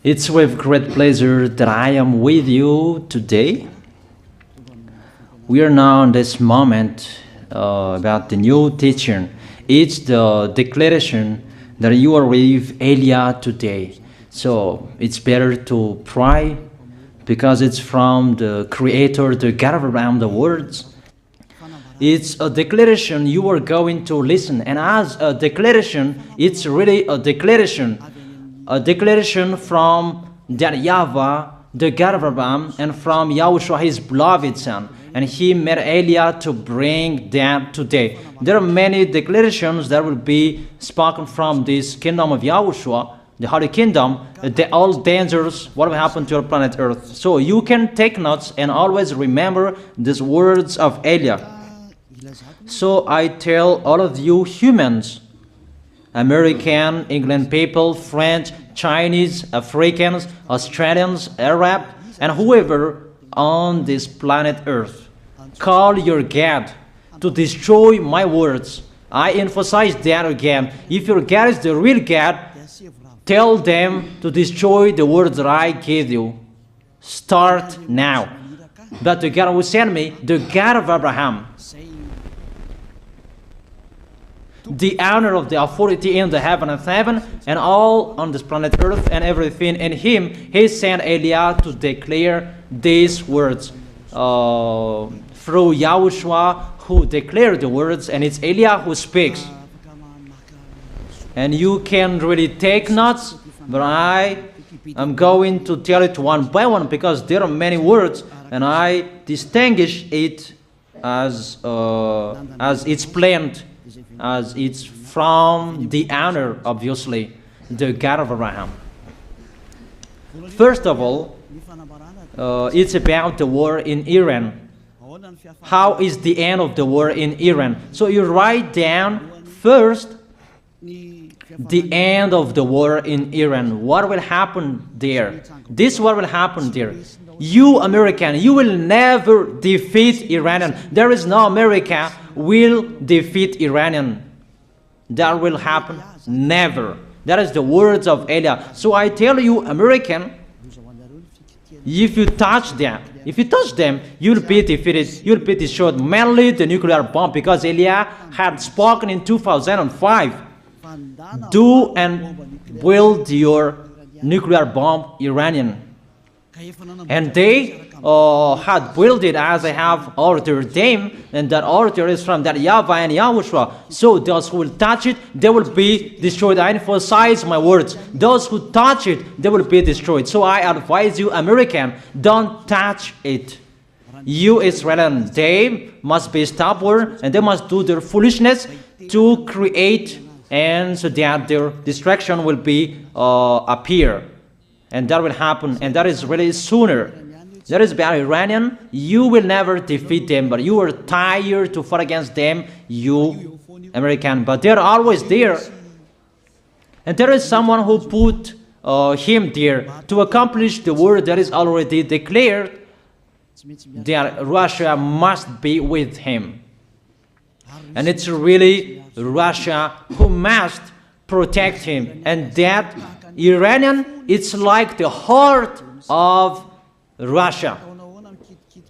It's with great pleasure that I am with you today. We are now in this moment about the new teaching. It's the declaration that you are with Elia today. So it's better to pray because it's from the Creator, the God of Abraham, the words. It's a declaration you are going to listen. And as a declaration, it's really a declaration from that YAHVAH, the God of Abraham, and from YAHOSHUAH, his beloved son. And he made Elia to bring them today. There are many declarations that will be spoken from this kingdom of YAHOSHUAH, the Holy Kingdom, all dangers, what will happen to your planet Earth. So you can take notes and always remember these words of Elia. So I tell all of you humans, American, England people, French, Chinese, Africans, Australians, Arab, and whoever on this planet Earth, call your God to destroy my words. I emphasize that again. If your God is the real God, tell them to destroy the words that I gave you. Start now. But the God who sent me, the God of Abraham, the honor of the authority in the heaven of heaven and all on this planet Earth and everything in him, he sent Elia to declare these words through YAHOSHUAH, who declared the words, and it's Elia who speaks. And you can really take notes, but I am going to tell it one by one because there are many words, and I distinguish it as it's planned, as it's from the honor, obviously, the God of Abraham. First of all, it's about the war in Iran. How is the end of the war in Iran? So you write down first the end of the war in Iran. What will happen there? This what will happen there. You American, you will never defeat Iranian. There is no America will defeat Iranian. That will happen never. That is the words of Elia. So I tell you, American, if you touch them, you'll be defeated, you'll be destroyed. Mainly the nuclear bomb, because Elia had spoken in 2005. Do and build your nuclear bomb, Iranian. And they had built it as I have ordered them, and that order is from that YAHVAH and YAHOSHUAH. So those who will touch it, they will be destroyed. I emphasize my words. Those who touch it, they will be destroyed. So I advise you, American, don't touch it. You Israelians, they must be stubborn, and they must do their foolishness to create, and so that their destruction will be appear. And that will happen, and that is really sooner. That is about Iranian. You will never defeat them, but you are tired to fight against them, you American. But they're always there. And there is someone who put him there to accomplish the word that is already declared, that Russia must be with him. And it's really Russia who must protect him. And that Iranian, it's like the heart of Russia.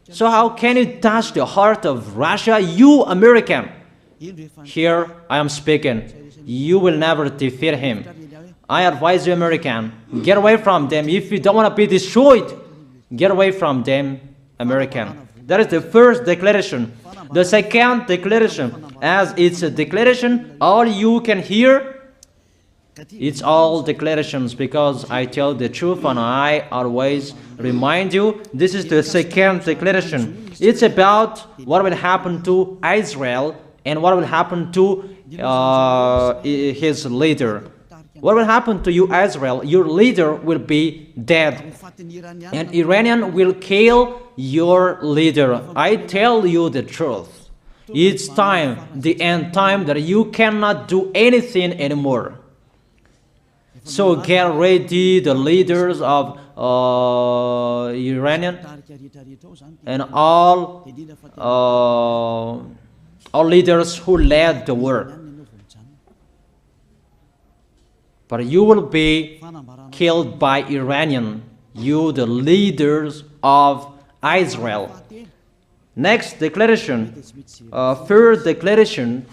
So how can you touch the heart of Russia? You American. Here I am speaking. You will never defeat him. I advise you, American, get away from them. If you don't want to be destroyed, get away from them, American. That is the first declaration. The second declaration, as it's a declaration, all you can hear, it's all declarations, because I tell the truth and I always remind you, this is the second declaration. It's about what will happen to Israel and what will happen to his leader. What will happen to you, Israel? Your leader will be dead, and Iranian will kill your leader. I tell you the truth. It's time, the end time, that you cannot do anything anymore. So get ready, the leaders of Iranian and all leaders who led the war. but you will be killed by Iranian, you the leaders of Israel. Next declaration, third declaration,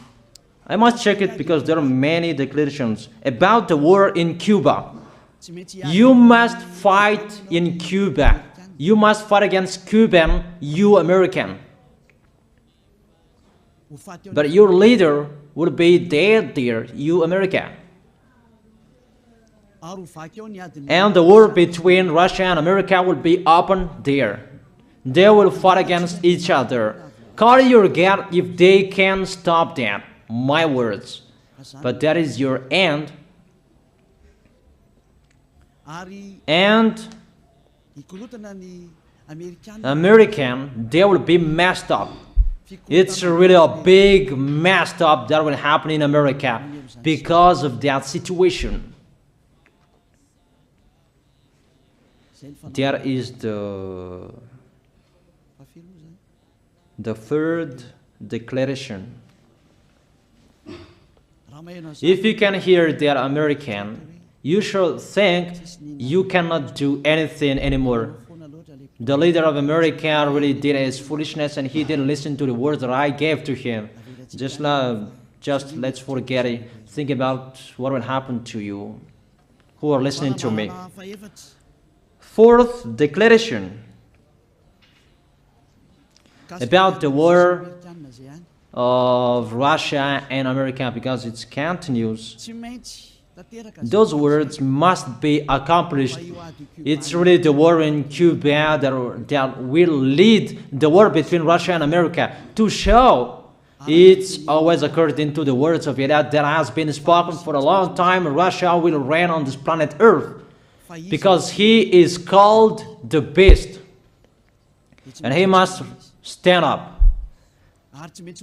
I must check it because there are many declarations about the war in Cuba. You must fight in Cuba. You must fight against Cuban, you American. But your leader will be dead there, you America. And the war between Russia and America will be open there. They will fight against each other. Call your God if they can stop that. My words. But that is your end. And American, they will be messed up. It's really a big messed up that will happen in America because of that situation. There is the third declaration. If you can hear that American, you should think you cannot do anything anymore. The leader of America really did his foolishness and he didn't listen to the words that I gave to him. Just let's forget it. Think about what will happen to you who are listening to me. Fourth declaration about the war of Russia and America, because it continues. Those words must be accomplished. It's really the war in Cuba that will lead the war between Russia and America to show it's always according to the words of YAH that has been spoken for a long time. Russia will reign on this planet Earth because he is called the beast and he must stand up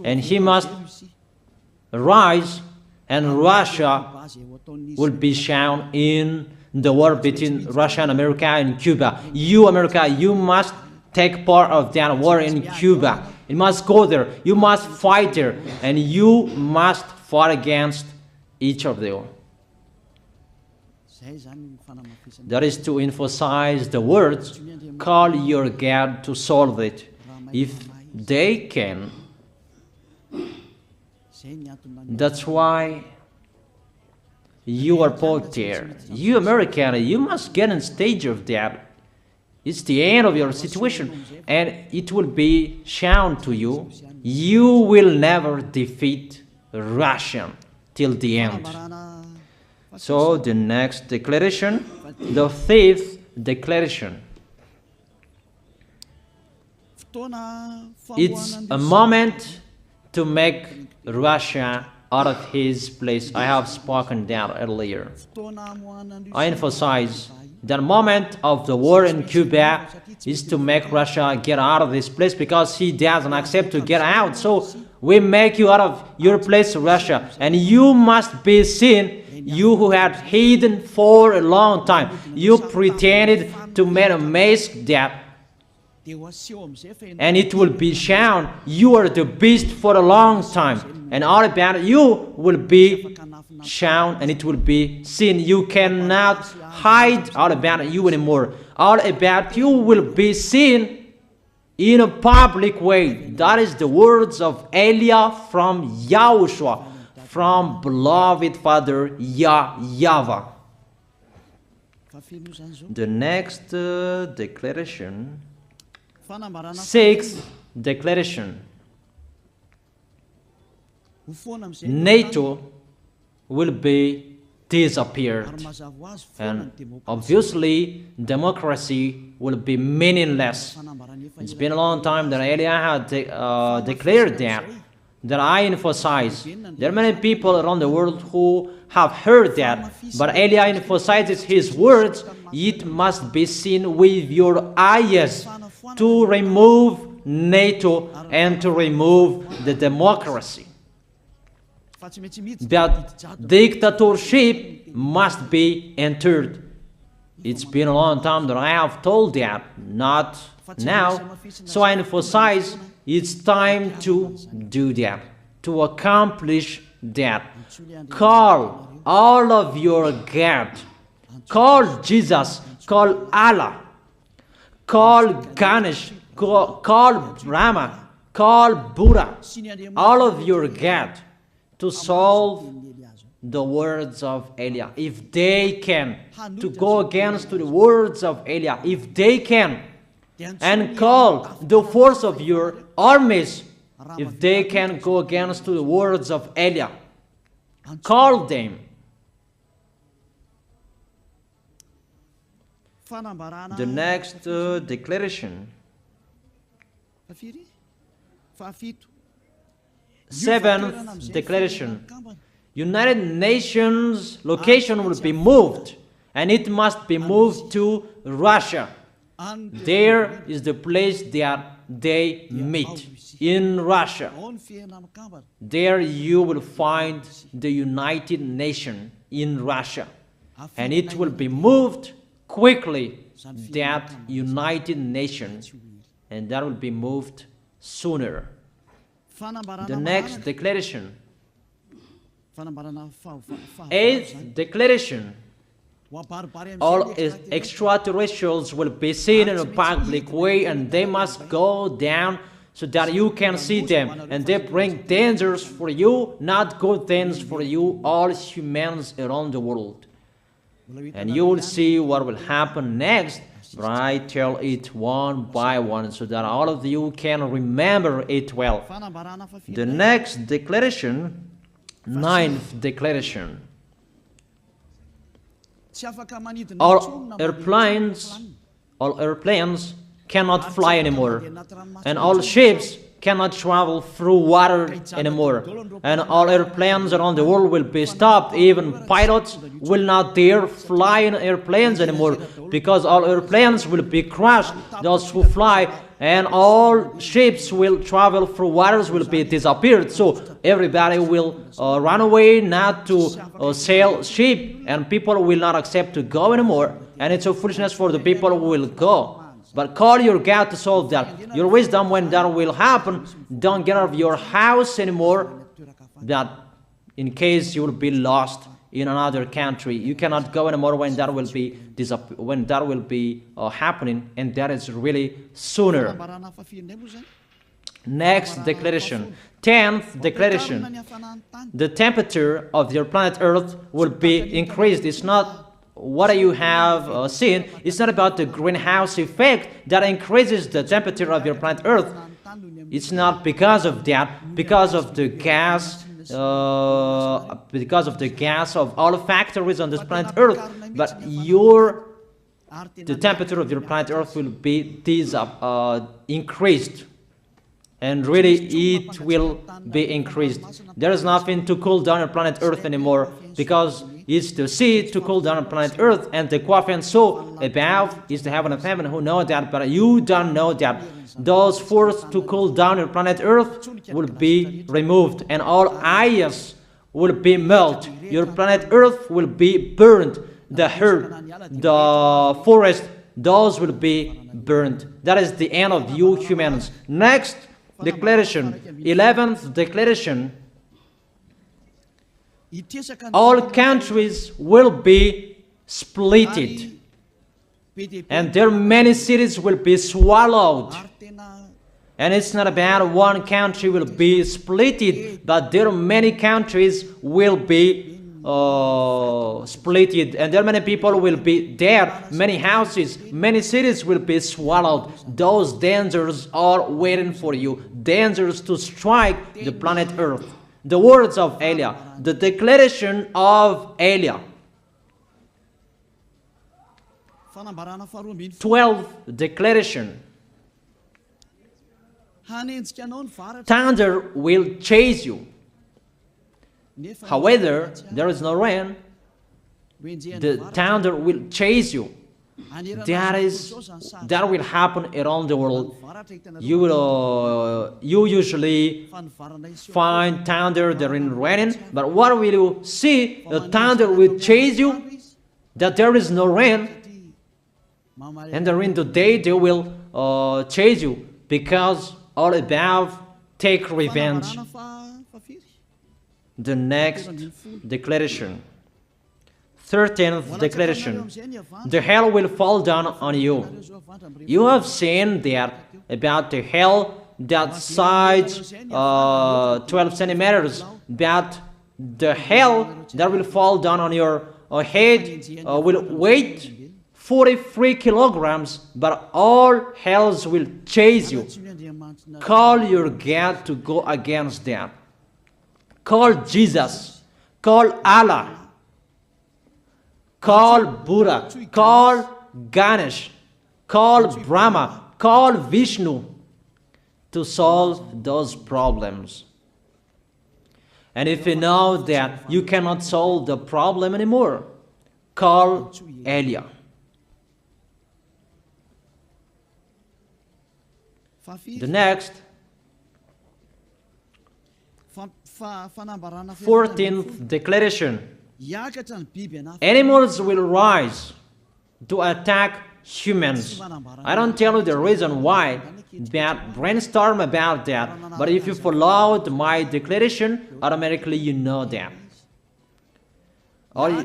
and he must rise, and Russia will be shown in the war between Russia and America and Cuba. You, America, you must take part of that war in Cuba. You must go there. You must fight there. And you must fight against each of them. That is to emphasize the words, call your God to solve it. If they can, that's why you are put there. You American, you must get in stage of that. It's the end of your situation and it will be shown to you. You will never defeat Russia till the end. So the next declaration, the fifth declaration. It's a moment to make Russia out of his place. I have spoken that earlier. I emphasize the moment of the war in Cuba is to make Russia get out of this place because he doesn't accept to get out. So we make you out of your place, Russia, and you must be seen. You who had hidden for a long time, you pretended to make a mask that, and it will be shown you are the beast for a long time, and all about you will be shown and it will be seen. You cannot hide all about you anymore. All about you will be seen in a public way. That is the words of Elia from YAHOSHUAH, from beloved Father YAHVAH. The next declaration, sixth declaration. NATO will be disappeared, and obviously democracy will be meaningless. It's been a long time that Elia had declared that I emphasize. There are many people around the world who have heard that, but Elia emphasizes his words. It must be seen with your eyes to remove NATO and to remove the democracy. That dictatorship must be entered. It's been a long time that I have told that, not now. So I emphasize it's time to do that, to accomplish that. Call all of your God. Call Jesus, call Allah, call Ganesh, call Brahma, call Buddha, all of your God, to solve the words of Eliah. If they can, to go against the words of Eliah, if they can, and call the force of your armies, if they can go against the words of Eliah, call them. The next declaration. Seventh declaration. United Nations location will be moved, and it must be moved to Russia. There is the place that they meet, in Russia. There you will find the United Nations in Russia, and it will be moved quickly, that United Nations, and that will be moved sooner. The next declaration. Eighth declaration. All extraterrestrials will be seen in a public way, and they must go down so that you can see them, and they bring dangers for you, not good things for you, all humans around the world. And you will see what will happen next, but I tell it one by one so that all of you can remember it well. The next declaration, ninth declaration. All airplanes cannot fly anymore, and all ships cannot travel through water anymore, and all airplanes around the world will be stopped. Even pilots will not dare fly in airplanes anymore, because all airplanes will be crashed, those who fly, and all ships will travel through waters will be disappeared. So everybody will run away not to sail ship, and people will not accept to go anymore, and it's a foolishness for the people who will go. But call your God to solve that. Your wisdom when that will happen. Don't get out of your house anymore, that in case you will be lost in another country. You cannot go anymore when that will be happening, and that is really sooner. Next declaration. 10th declaration. The temperature of your planet Earth will be increased. It's not what you have seen. It's not about the greenhouse effect that increases the temperature of your planet Earth. It's not because of that, because of the gas, of all factories on this planet Earth. But the temperature of your planet Earth will be increased, and really it will be increased. There is nothing to cool down your planet Earth anymore, because it's the sea to cool down planet Earth, and the Quaf and so above is the heaven of heaven, who know that, but you don't know that. Those forces to cool down your planet Earth will be removed, and all ice will be melted. Your planet Earth will be burned. The earth, the forest, those will be burned. That is the end of you humans. Next declaration, 11th declaration. All countries will be splitted, and their many cities will be swallowed. And it's not about one country will be splitted, but there are many countries will be splitted, and there are many people will be dead, many houses, many cities will be swallowed. Those dangers are waiting for you, dangers to strike the planet Earth. The words of Eliah, the declaration of Eliah. 12th declaration. Thunder will chase you. However, there is no rain. The thunder will chase you. That will happen around the world. You usually find thunder during raining, but what will you see? The thunder will chase you, that there is no rain, and during the day they will chase you, because all above take revenge. The next declaration. 13th declaration. The hell will fall down on you. You have seen that about the hell that size 12 centimeters, that the hell that will fall down on your head will weight 43 kilograms, but all hells will chase you. Call your God to go against them. Call Jesus. Call Allah. Call Buddha. Call Ganesh. Call Brahma. Call Vishnu to solve those problems. And if you know that you cannot solve the problem anymore, call Elia. The next, 14th declaration. Animals will rise to attack humans. I don't tell you the reason why, but brainstorm about that. But if you followed my declaration, automatically you know that. All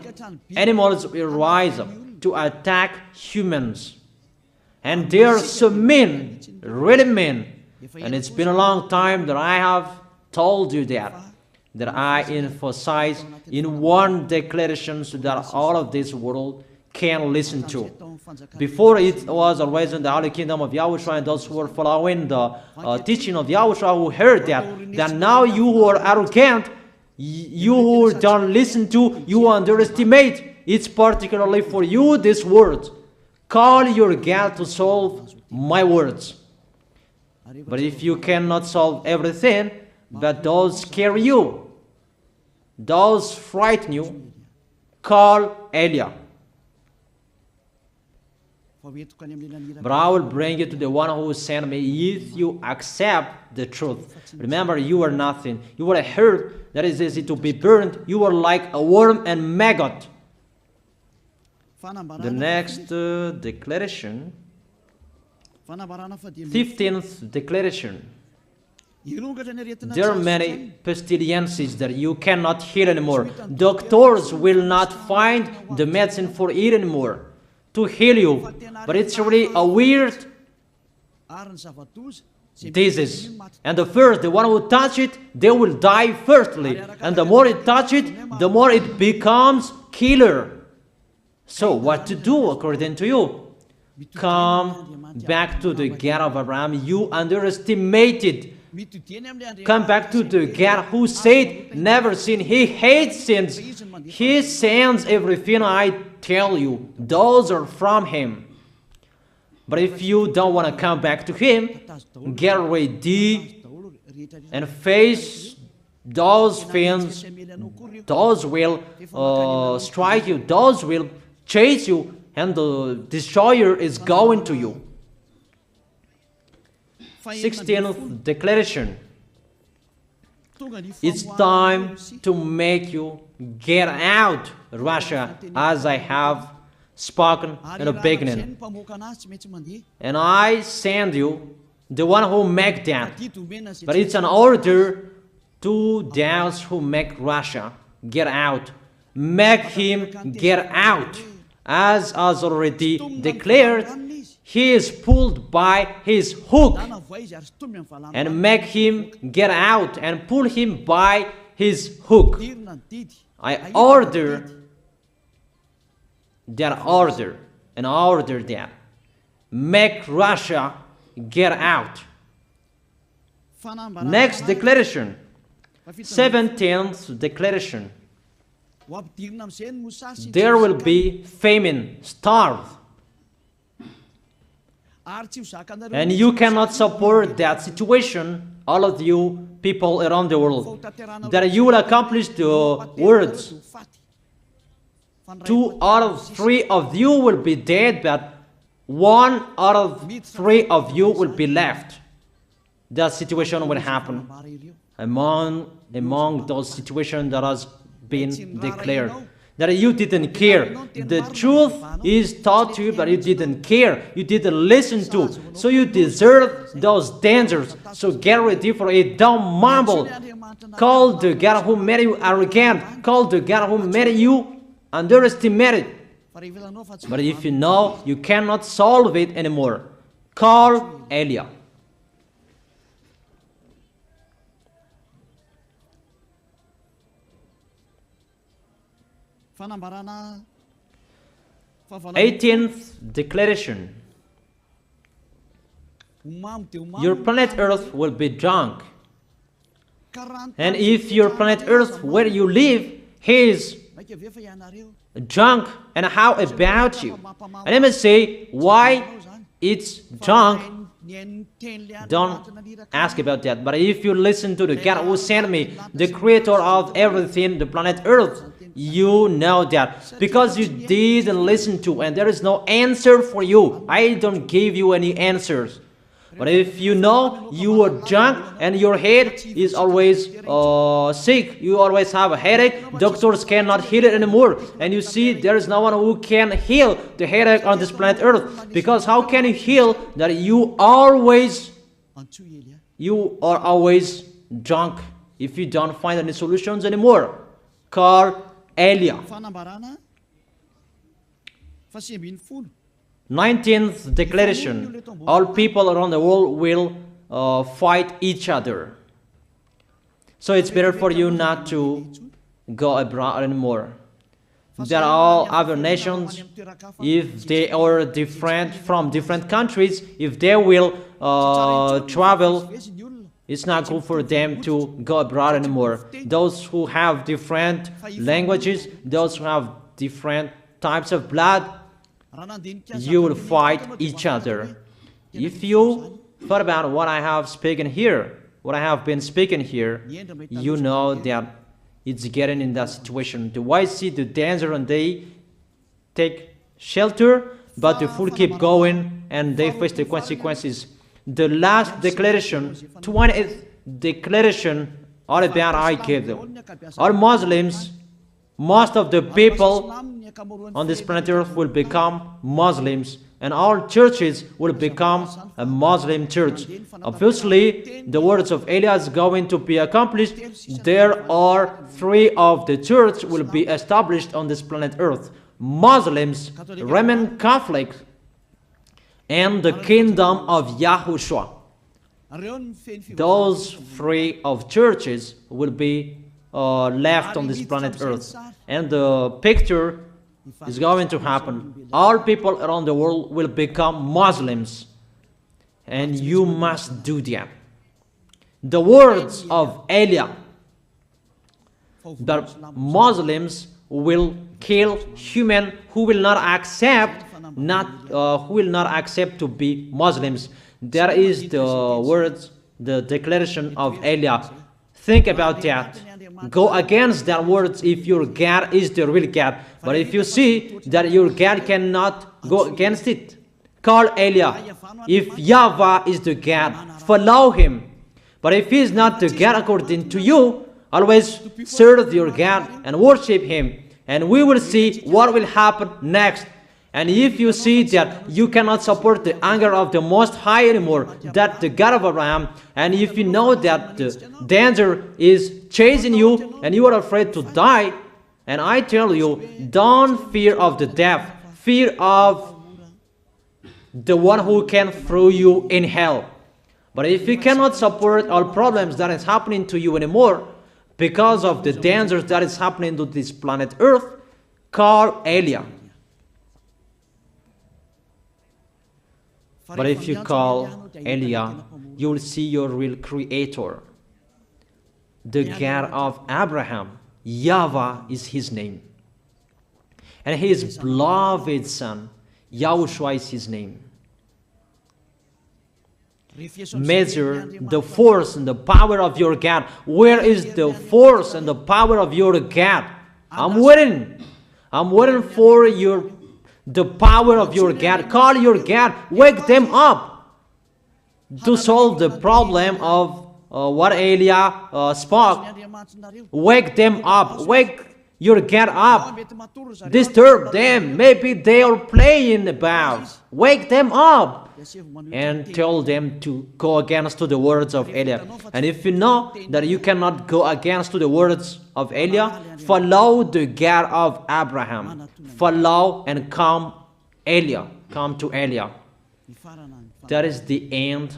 animals will rise up to attack humans. And they are so mean, really mean. And it's been a long time that I have told you that I emphasize in one declaration so that all of this world can listen to. Before it was always in the Holy Kingdom of YAHOSHUAH, and those who were following the teaching of YAHOSHUAH who heard that now you who are arrogant, you who don't listen to, you underestimate. It's particularly for you, this word. Call your God to solve my words. But if you cannot solve everything, but those scare you, those frighten you, call Elia. But I will bring you to the one who sent me if you accept the truth. Remember, you are nothing. You are a herb that is easy to be burned. You are like a worm and maggot. The next declaration, 15th declaration. There are many pestilences that you cannot heal anymore. Doctors will not find the medicine for it anymore to heal you. But it's really a weird disease. And the one who touch it, they will die firstly. And the more it touch it, the more it becomes killer. So what to do according to you? Come back to the God of Abraham. You underestimated. Come back to the God who said, never sin. He hates sins. He sends everything I tell you. Those are from Him. But if you don't want to come back to Him, get ready and face those things. Those will strike you. Those will chase you, and the destroyer is going to you. 16th declaration. It's time to make you get out, Russia, as I have spoken in the beginning. And I send you the one who make that. But it's an order to those who make Russia get out. Make him get out. As already declared, he is pulled by his hook, and make him get out and pull him by his hook. I order that. Make Russia get out. Next declaration, 17th declaration. There will be famine, starve. And you cannot support that situation, all of you people around the world, that you will accomplish the words. 2 out of 3 of you will be dead, but 1 out of 3 of you will be left. That situation will happen among those situations that has been declared. That you didn't care. The truth is taught to you, but you didn't care. You didn't listen to. So you deserve those dangers. So get ready for it. Don't mumble. Call the God who made you arrogant. Call the God who made you underestimate it. But if you know you cannot solve it anymore, call Eliah. Eighteenth declaration. Your planet Earth will be drunk. And if your planet Earth where you live is drunk, and how about you? And let me say why it's drunk. Don't ask about that. But if you listen to the God who sent me, the creator of everything, the planet Earth, you know that. Because you didn't listen to, and there is no answer for you. I don't give you any answers. But if you know you are drunk and your head is always sick, you always have a headache, doctors cannot heal it anymore. And you see there is no one who can heal the headache on this planet Earth. Because how can you heal that you are always drunk if you don't find any solutions anymore? Call Eliah. 19th declaration. All people around the world will fight each other. So it's better for you not to go abroad anymore. There are all other nations, if they are different from different countries, if they will travel, it's not good for them to go abroad anymore. Those who have different languages, those who have different types of blood, you will fight each other. If you thought about what I have spoken here, what I have been speaking here, you know that it's getting in that situation. The wise see the danger and they take shelter, but the fool keep going and they face the consequences. The last declaration, 20th declaration, all about I gave them. All Muslims, most of the people on this planet Earth will become Muslims, and all churches will become a Muslim church. Obviously, the words of Eliah is going to be accomplished. There are 3 of the church will be established on this planet Earth: Muslims, Roman Catholics, and the kingdom of YAHOSHUAH. Those 3 of churches will be left on this planet Earth, and the picture is going to happen. All people around the world will become Muslims, and you must do that. The words of Eliah, that Muslims will kill human who will not accept to be Muslims. That is the words, the declaration of Eliah. Think about that. Go against that words if your God is the real God. But if you see that your God cannot go against it, call Eliah. If YAHVAH is the God, follow him. But if he is not the God according to you, always serve your God and worship him. And we will see what will happen next. And if you see that you cannot support the anger of the Most High anymore, that the God of Abraham, and if you know that the danger is chasing you and you are afraid to die, and I tell you, don't fear of the death, fear of the one who can throw you in hell. But if you cannot support all problems that is happening to you anymore, because of the dangers that is happening to this planet Earth, call Eliah. But if you call Eliah, you will see your real creator, the God of Abraham. YAHVAH is his name. And his beloved son, YAHOSHUAH is his name. Measure the force and the power of your God. Where is the force and the power of your God? I'm waiting. I'm waiting for the power of your God. Call your God. Wake them up to solve the problem of what Eliah spoke. Wake them up. Wake your God up. Disturb them. Maybe they are playing about. Wake them up. and tell them to go against to the words of Eliah. And if you know that you cannot go against to the words of Eliah, follow the God of Abraham. Follow and come Eliah. Come to Eliah. That is the end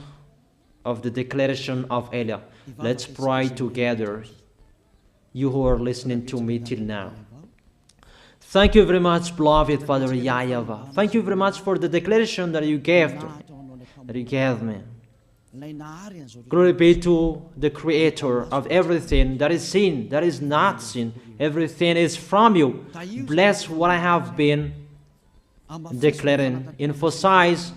of the declaration of Eliah. Let's pray together, you who are listening to me till now. Thank you very much, beloved Father YAHVAH. Thank you very much for the declaration that you gave to me, that you gave me. Glory be to the Creator of everything that is seen, that is not seen. Everything is from you. Bless what I have been declaring. Emphasize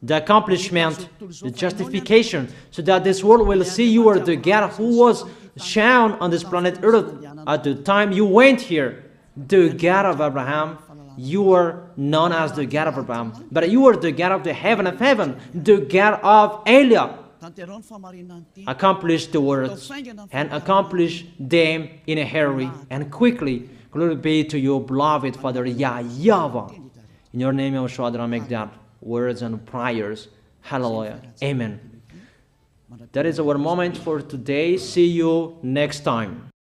the accomplishment, the justification, so that this world will see you are the God who was shown on this planet Earth at the time you went here. The God of Abraham, you are known as the God of Abraham, but you are the God of the heaven of heaven, the God of Eliah. Accomplish the words and accomplish them in a hurry and quickly. Glory be to you, beloved Father YAHVAH. In your name, YAHOSHUAH, I make that words and prayers. Hallelujah. Amen. That is our moment for today. See you next time.